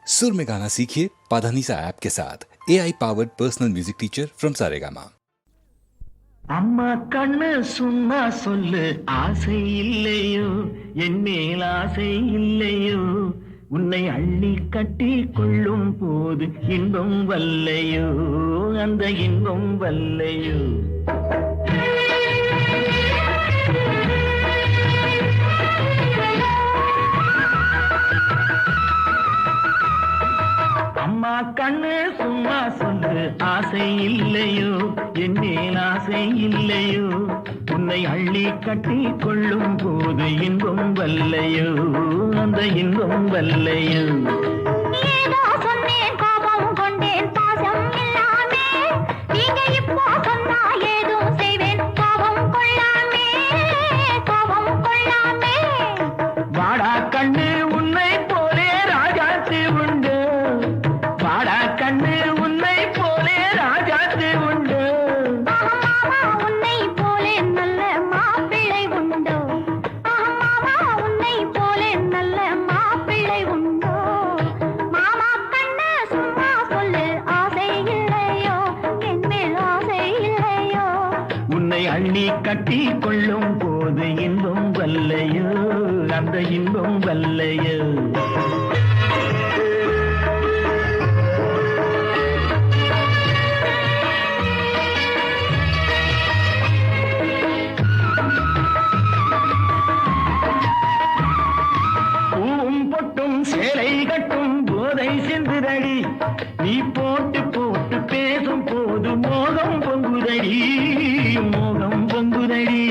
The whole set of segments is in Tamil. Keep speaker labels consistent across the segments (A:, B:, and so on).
A: सुर में गाना सीखिए पाधानीसा ऐप के साथ AI powered personal music teacher from Saregama.
B: அம்மா கண்ணு சும்மா சொல்லு, ஆசை இல்லையோ என் மேல் ஆசை இல்லையோ, உன்னை அள்ளி கட்டி கொள்ளும் போது இன்பம் வல்லையோ, அந்த இன்பம் வல்லையோ. அம்மா கண்ணு சும்மா சொல்லு, ஆசை இல்லையோ என் மேல் ஆசை இல்லையோ, உன்னை அள்ளி கட்டி கொள்ளும் போது இன்பம் வல்லையோ, அந்த இன்பம் வல்லையோ. வாடா கண்ணு உன்னை போலே ராஜாத்தி உண்டு, வாடா கண்ணு உன்னை போலே ராஜாத்தி உண்டு,
C: உன்னை போலே நல்ல மாப்பிள்ளை உண்டோ, உன்னை போலே நல்ல மாப்பிள்ளை உண்டோ. மாமா கண்ணு சும்மா சொல்லு, ஆசை இல்லையோ என் மேல் ஆசை இல்லையோ,
B: உன்னை அள்ளி கட்டி கொள்ளும் போது இன்பம் வல்லையோ, அந்த இன்பம் வல்லையோ. பூவும் பொட்டும் சேலை கட்டும் போதை சென்றுதடி, நீ போட்டு போட்டு பேசும் போது மோகம் பொங்குதடி, மோகம் பொங்குதடி.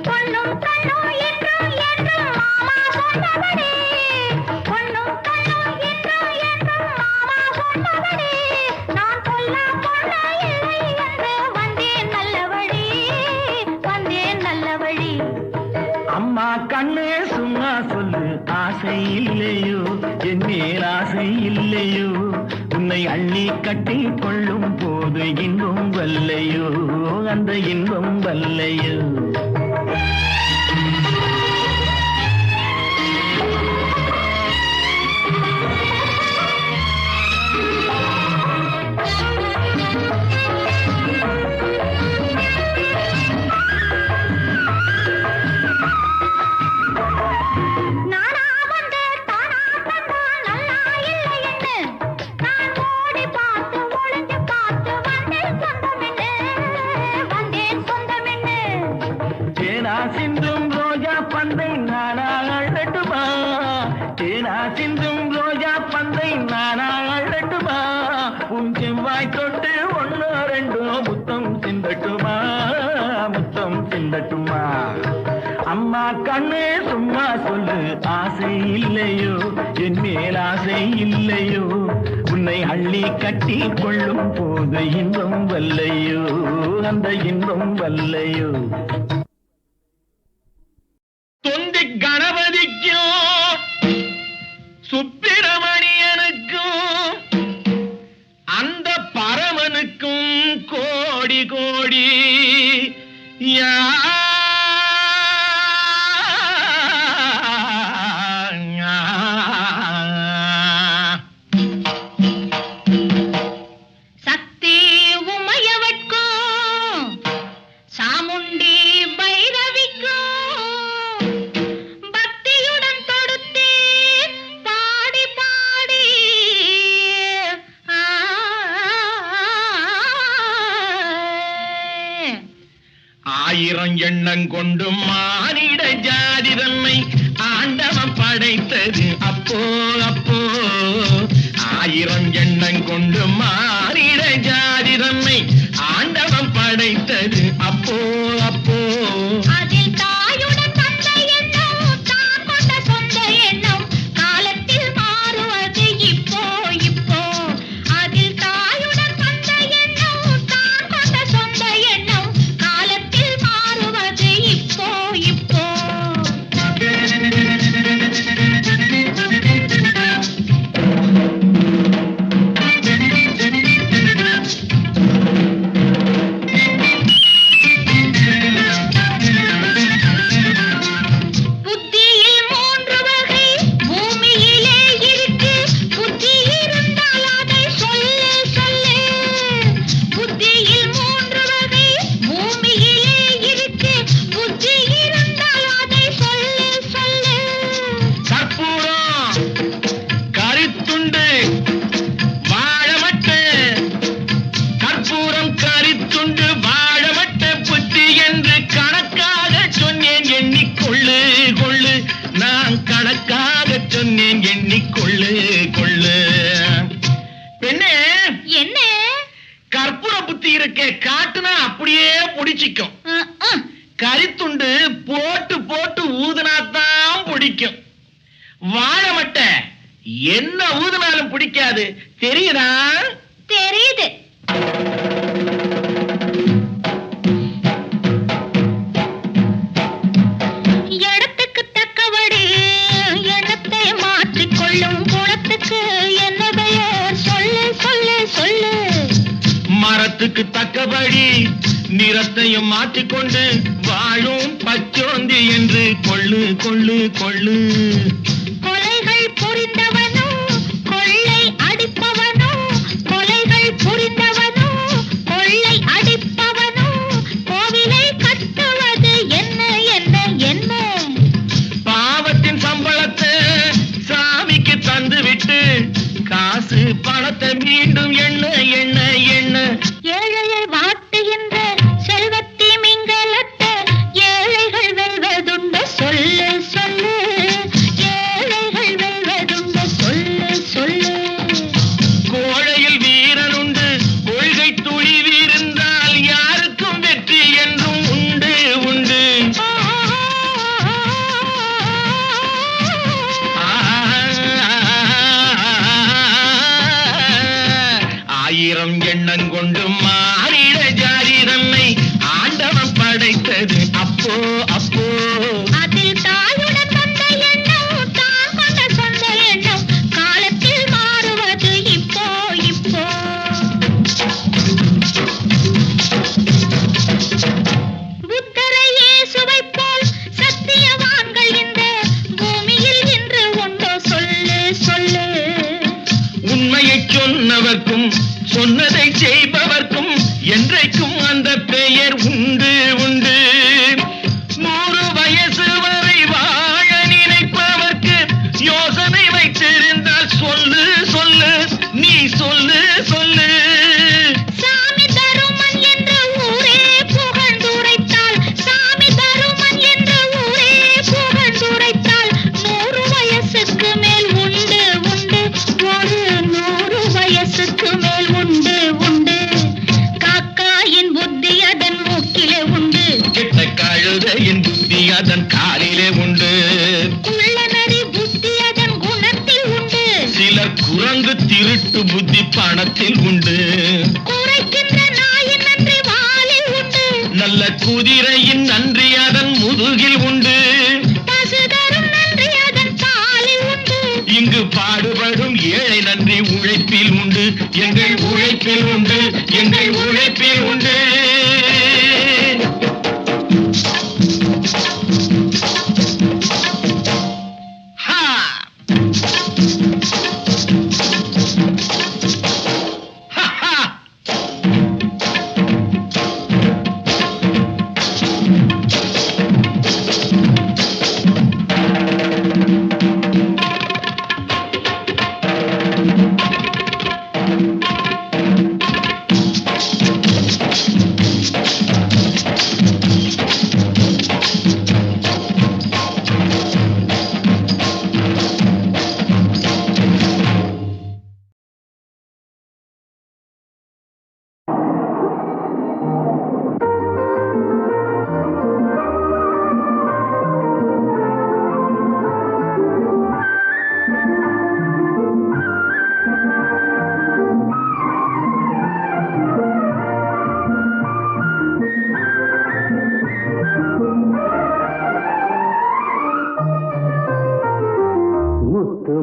C: பொண்ணும் கண்ணும் என்றும் என்றும் மாமா சொன்னபடி, பொண்ணும் கண்ணும் என்றும் என்றும் மாமா சொன்னபடி, நான் சொல்ல பொண்ணு இல்லை என்று வந்தேன் நல்ல வழி, வந்தேன் நல்ல வழி.
B: அம்மா கண்ணே சும்மா சொல்லு, ஆசை இல்லையோ என் மேல் ஆசை இல்லையோ, உன்னை அள்ளி கட்டி கொள்ளும் போது இன்பம் வல்லையோ, அந்த இன்பம் வல்லையோ.
C: நானா வந்து தானா தந்தா நல்லா இல்லை என்று, நான் ஓடி பார்த்து ஒளிஞ்சு பார்த்து வந்தேன் சொந்தமென்னு, வந்தேன் சொந்தமென்னு.
B: தேனா சிந்தும் ரோஜா பந்தை நானா அழட்டுமா, தேனா சிந்தும் ரோஜா பந்தை நானா அழட்டுமா, உன் செவ்வாய் தொட்டு ஒன்னோ ரெண்டோ முத்தம் சிந்தட்டுமா, முத்தம் சிந்தட்டுமா. அம்மா கண்ணே சும்மா சொல்லு, ஆசை இல்லையோ என் மேல் ஆசை இல்லையோ, உன்னை அள்ளி கட்டி கொள்ளும் போது இன்பம் வல்லையோ, அந்த இன்பம் வல்லையோ. தொந்தி கணபதிக்கும் சுப்பிரமணியனுக்கும் அந்த பரமனுக்கும் கோடி கோடி
C: சக்தி உமையவட்கும் சாமுண்டி பைரவிக்கும் பக்தியுடன் தொடுத்தேன் பாடி பாடி.
B: ஆயிரம் எண்ணம் கொண்டு மானிட ஜாதி தன்னை ஆண்டவன் படைத்தது அப்போ அப்போ, ஆயிரம் எண்ணம் கொண்டு மானிட ஜாதி தன்னை ஆண்டவன் படைத்தது அப்போ அப்போ.
C: அதில் தாயுடன் தந்தை எண்ணம் தான் கொண்ட சொந்த எண்ணம் காலத்தில் மாறுவது இப்போ இப்போ. அதில் தாயுடன் தந்தை எண்ணம் தான் கொண்ட சொந்த எண்ணம் காலத்தில் மாறுவது இப்போ இப்போ.
B: இருக்கே காட்டுனா அப்படியே பிடிச்சிக்கும். கரித்துண்டு போட்டு போட்டு ஊதுனாத்தான் பிடிக்கும். வாழை மட்டை என்ன ஊதுனாலும் பிடிக்காது, தெரியுதா?
C: தெரியுது. இடத்துக்கு தக்கபடி எண்ணத்தை மாற்றிக்கொள்ளும் குணத்துக்கு என்ன பெயர் சொல்லு சொல்லு சொல்லு.
B: மரத்துக்கு தக்கபடி நிறத்தையும் மாற்றிக்கொண்டு வாழும் பச்சோந்தி என்று கொள்ளு கொள்ளு கொள்ளு.
C: கொலைகள் புரிந்தவனோ கொள்ளை அடிப்பவனோ, கொலைகள் புரிந்தவனோ கொள்ளை அடிப்பவனோ கோவிலை கட்டுவது என்ன என்ன என்ன.
B: பாவத்தின் சம்பளத்தை சாமிக்கு தந்து விட்டு காசு பணத்தை மீண்டும் எண்ண எண்ண எண்ண.
C: ஏழையை வாட்டுகின்ற செல்வத்தி மிங்கலத்தை ஏழைகள் வெல்வதுண்டு சொல்லு சொல்லு. ஏழைகள் வெல்வதுண்டு சொல்லு சொல்லு.
B: கோழையில் வீரன் உண்டு, கொள்கை துணிவிருந்தால் யாருக்கும் வெற்றி என்றும் உண்டு உண்டு. ஆயிரம் எண்ணம் கொண்டு மாறிட ஜாதி தன்னை ஆண்டவன் படைத்தது அப்போ அப்போ.
C: அதில் தாயுடன் வந்த எண்ணம் தான் கொண்ட சொந்த எண்ணம் காலத்தில் மாறுவது இப்போ இப்போ. புத்தரை இயேசுவைப் போல் சத்தியவான்கள் இந்த பூமியில் இன்று உண்டோ சொல்லு சொல்லு.
B: உண்மையை சொன்னவர்க்கும் சொன்னதை செய்பவர்க்கும் என்றைக்கும் அந்த பெயர் உண்டு உண்டு. 100 வயசு வரை வாழ நினைப்பவர்க்கு யோசனை வைத்திருந்தால் சொல்லு சொல்லு நீ சொல்லு சொல்லு.
C: சாமி தருமன் என்று ஊரே புகழ்ந்துரைத்தால், சாமி தருமன் என்று ஊரே புகழ்ந்துரைத்தால் 100 வயசுக்கு மேல் உண்டு உண்டு. ஒரு 100 வயசுக்கு மேல் உண்டு உண்டு. காக்காயின் புத்தி அதன் மூக்கிலே உண்டு,
B: கெட்ட கழுதையின் புத்தி அதன் காலிலே உண்டு.
C: குள்ளநரி புத்தி அதன் குணத்தில் உண்டு.
B: சிலர் குரங்கு திருட்டு புத்தி பணத்தில் உண்டு.
C: குறைக்கின்ற நாயின் நன்றி வாலில் உண்டு.
B: நல்ல குதிரையின் நன்றி அதன் முதுகில் உண்டு.
C: பசுதரும் நன்றி அதன் பாலில் உண்டு.
B: இங்கு பாடுபடும் ஏழை நன்றி உழைப்பில் உண்டு. எங்கள் உழைப்பில் உண்டு, எங்கள் உழைப்பில் உண்டு. ஹா! ஹா, ஹா!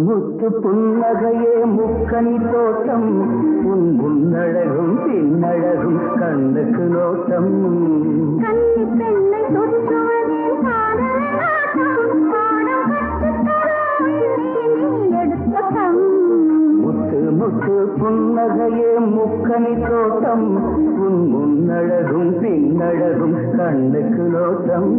D: முத்து புன்னகையே முக்கனி தோட்டம், உன் முன்னழகும் பின்னழகும் கண்ணுக்கு நோட்டம்.
C: கன்னி பெண்ணை தொற்றுவதே காதல் நாட்டம், பாடம் கற்றுத்தரும் எடுத்த கம்.
D: முத்து முத்து புன்னகையே முக்கனி தோட்டம், உன் முன்னழகும் பின்னழகும் கண்ணுக்கு நோட்டம்.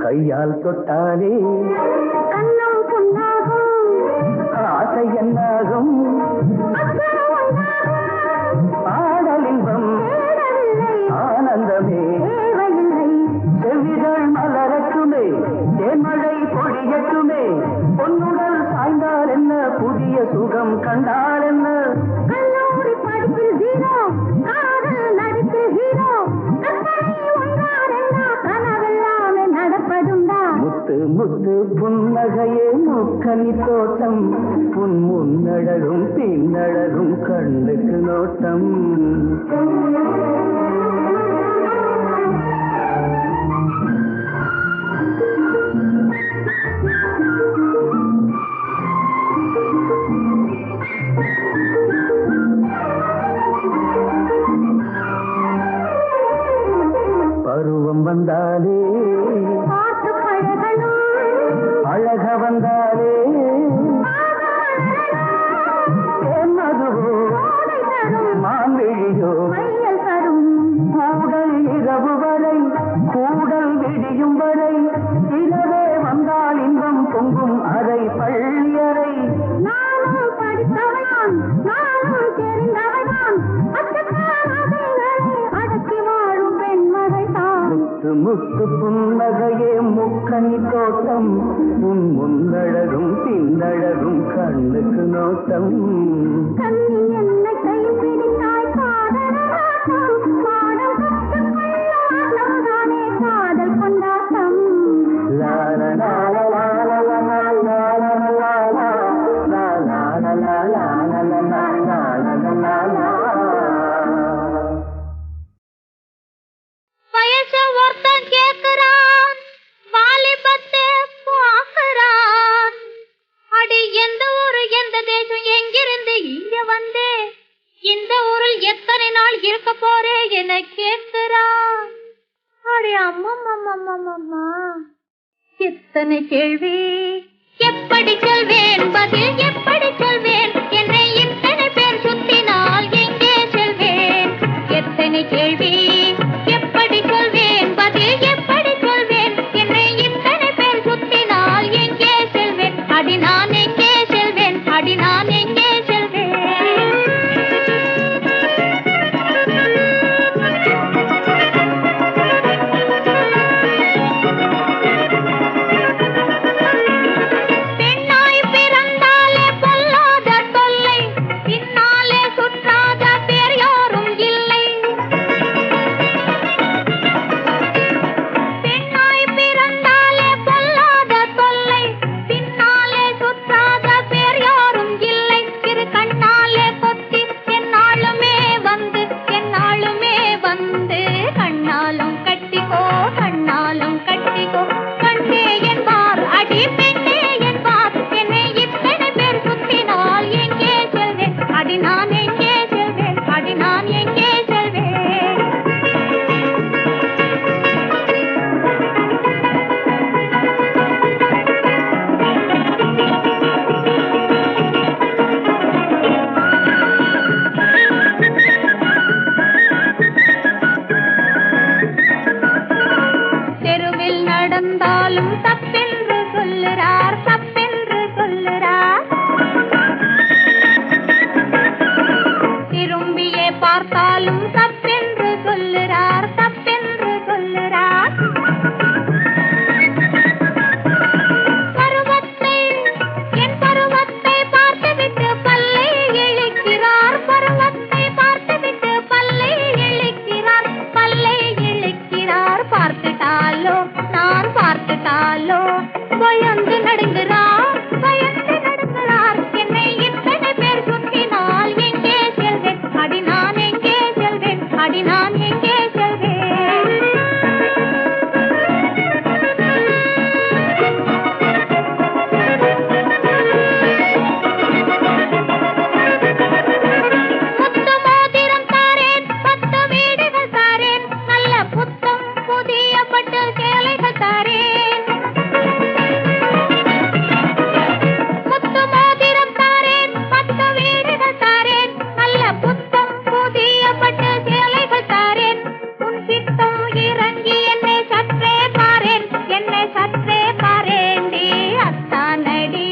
D: கையால் தொட்டாலே
C: கண்ணம் பொன்னா
D: முத்து புன்னகையே முக்கனி தோட்டம் உன் முன்னழகும் பின்னழகும் கண்ணுக்கு நோட்டம் பருவம் வந்தாலே அழக வந்தாலே மதுவோ மான்விழியோ கூடல் இரவு வரை கூடல் விடியும் வரை இரவே வந்தால் இன்பம் பொங்கும் அறை பள்ளியறை நானும் படித்தவன் நானும் தெரிந்தவன் அடக்கி வாழும் பெண்மகள் தான் முத்து முத்து புன்னகையே முக்கனி தோட்டம் உன் முன்னழகும் பின்னழகும் கண்ணுக்கு நோட்டம் கண்ணி என்னை கை பிடித்தாய் காதல் பாடம் கற்றுக்கொள்ளதானே காதல் கொண்டாட்டம் லால லால லால லால லால லால லால லால
C: வயச ஒருத்தன் கேக்குறான் வாலிபத்தை பாக்குறான் அடி எந்த ஊரு எந்த தேசம் எங்கிருந்து இங்க வந்தே இந்த ஊரில் எத்தனை நாள் இருக்க போறே என கேக்குறான் அடி அம்மம்மம்மம்மம்மா எத்தனை கேள்வி எப்படி சொல்வேன் பதில் எப்படி சொல்வேன் என்னை இத்தனை பேர் சுத்தினால் எங்கே செல்வேன் எத்தனை கேள்வி எப்படி சொல்வேன் பதில் எப்படி சொல்வேன் என்னை இத்தனை பேர் சுத்தினால் எங்கே செல்வேன் அடி நான் எங்கே செல்வேன் அடி நான் எங்கே செல்வேன் பெண்ணாய் பிறந்தாலே பொல்லாத தொல்லை இன்னாலே சுற்றாத பேர் யாரும் இல்லை பெண்ணாய் பிறந்தாலே பொல்லாத தொல்லை பின்னாலே சுற்றாத பேர் யாரும் இல்லை இரு கண்ணாலே கொத்தி என்னாலுமே வந்து கண்ணாலும் கட்டிக்கோ கண்ணே என்பார் அடி பெண்ணே என்பார் என்னை இத்தனை பேர் சுத்தினால் எங்கே செல்வேன் அடி நான் எங்கே செல்வேன் அடி நான் எங்கே செல்வேன் தெருவில் நடந்தாலும் தப்பென்று சொல்லுறார் திரும்பியே பார்த்தாலும் தப்பென்று சொல்லுறார் என் பருவத்தை பார்த்துவிட்டு பல்லை இழிக்கிறார் பார்த்துட்டாலோ நான் பார்த்துட்டாலோ பயந்து நடுங்குறார் என்னை இத்தனை பேர் சுத்தினால் எங்கே செல்வேன் அடி நான் எங்கே செல்வேன் அடி நான் எங்கே செல்வேன் முத்து மோதிரம் தாரேன் 10 வீடுகள் தாரேன் நல்ல புத்தம் புதிய பட்டு சேலைகள் தாரேன் முத்து மோதிரம் தாரேன் 10 வீடுகள் தாரேன் நல்ல புத்தம் புதிய பட்டு சேலைகள் தாரேன் உன் சித்தம் இறங்கி என்னை சற்றே பாரேன் டி அத்தானடி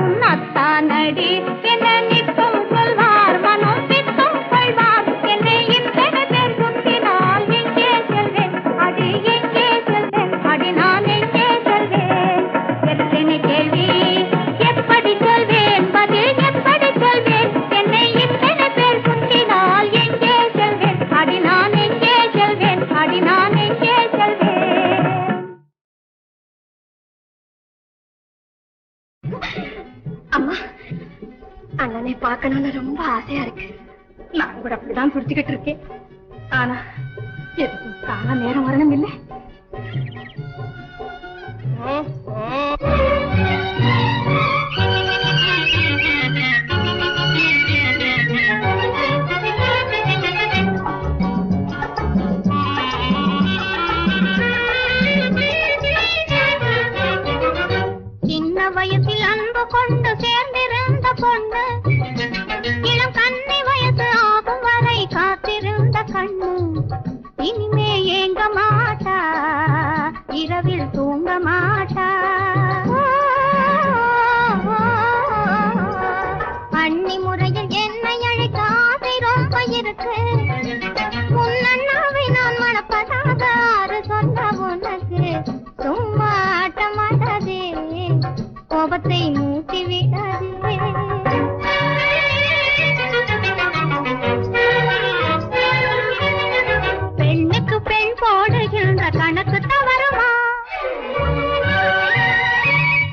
C: உன் அத்தானடி என்ன நித்தம் சொல்வார் மனம் பித்தம் கொள்வார் என்னை இத்தனை பேர் சுத்தினால் எங்கே செல்வேன் அடி எங்கே செல்வேன் அடி அண்ணனை பார்க்கணும்னு ரொம்ப ஆசையா இருக்கு. நான் கூட அப்படிதான் துடிச்சுக்கிட்டு இருக்கேன். ஆனா எதுக்கும் கால நேரம் வரணும் இல்லை. சின்ன வயசில் அன்பு கொண்டு சேர்ந்திருந்த பொண்ணு, இளம் கன்னி வயசு ஆகும் வரை காத்திருந்த கண்ணு, இனிமே ஏங்க மாட்டா, இரவில் தூங்க மாட்டா. அண்ணி முறையில் என்னை அழைக்க ஆசை ரொம்ப இருக்கு. முன்னண்ணாவை நான் மணப்பதாக ஆறு சொன்ன உனக்கு சும்மா ஆட்டமாட்டதே, கோபத்தை மூட்டி விடாதே. பெண்ணுக்கு பெண் போடுகின்ற கணக்கு தவறுமா?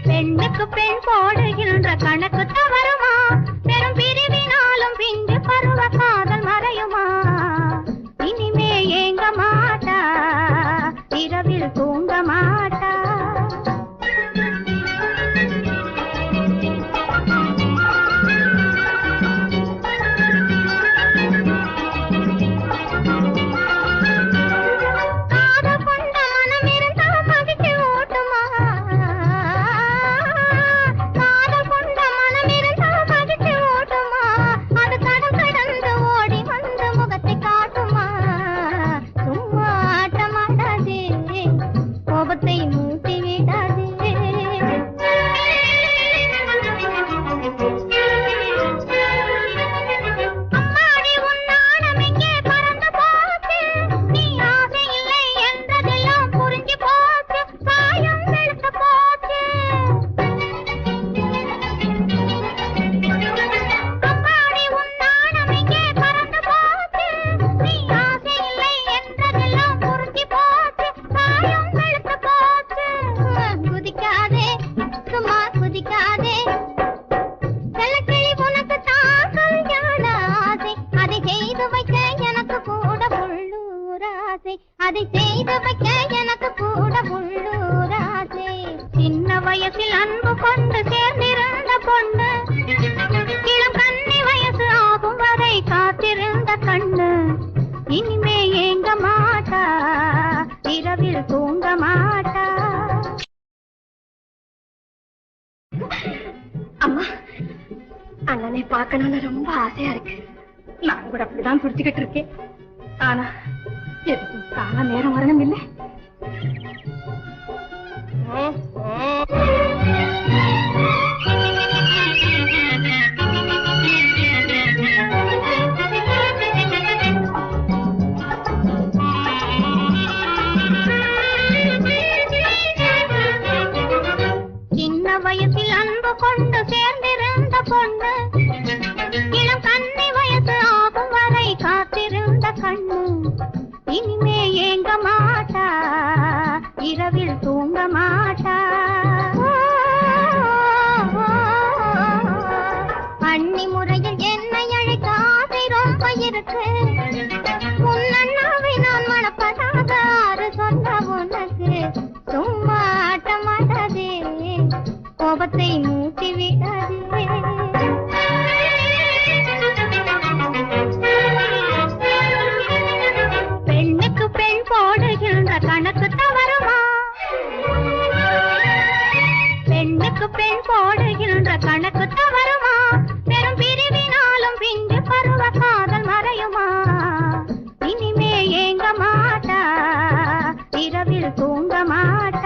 C: பெண்ணுக்கு பெண் போடுகின்ற கணக்கு தவறுமா? பெரும் பிரிவினாலும் பிஞ்சு பருவ காதல் மறையுமா? இனிமே ஏங்க மாட்டா, இரவில் தூங்க மாட்டா. அதை செய்து வைக்க எனக்கு கூட உள்ளூராசே. சின்ன வயசில் அன்பு கொண்டு சேர்ந்திருந்த பொண்ணு, இளம் கன்னி வயசு ஆகும் வரை காத்திருந்த கண்ணு, இனிமே ஏங்க மாட்டா, இரவில் தூங்க மாட்டா. அம்மா, அண்ணனை பார்க்கணும்னு ரொம்ப ஆசையா இருக்கு. நான் கூட அப்படிதான் துடிச்சுக்கிட்டு இருக்கேன். ஆனா எதுக்கும் கால நேரம் வரணும் இல்லை. சின்ன வயசில் அன்பு கொண்டு சேர்ந்திருந்த பொண்ணு, இளம் கன்னி வயசு ஆகும் வரை காத்திருந்த கண்ணு, இனிமே ஏங்க மாட்டா, இரவில் தூங்க மாட்டா. அண்ணி முறையில் என்னை அழைக்க ஆசை ரொம்ப இருக்கு. முன்னண்ணாவை நான் மணப்பதாக ஆறு சொன்ன உனக்கு சும்மா ஆட்டமாட்டதே, கோபத்தை மூட்டி விடாதே. பெண்ணுக்கு பெண் போடுகின்ற கணக்கு தவறுமா? பெண்ணுக்கு பெண் போடுகின்ற கணக்கு தவறுமா? பெரும் பிரிவினாலும் பிஞ்சு பருவ காதல் மறையுமா? இனிமே ஏங்க மாட்டா, இரவில் தூங்க மாட்டா.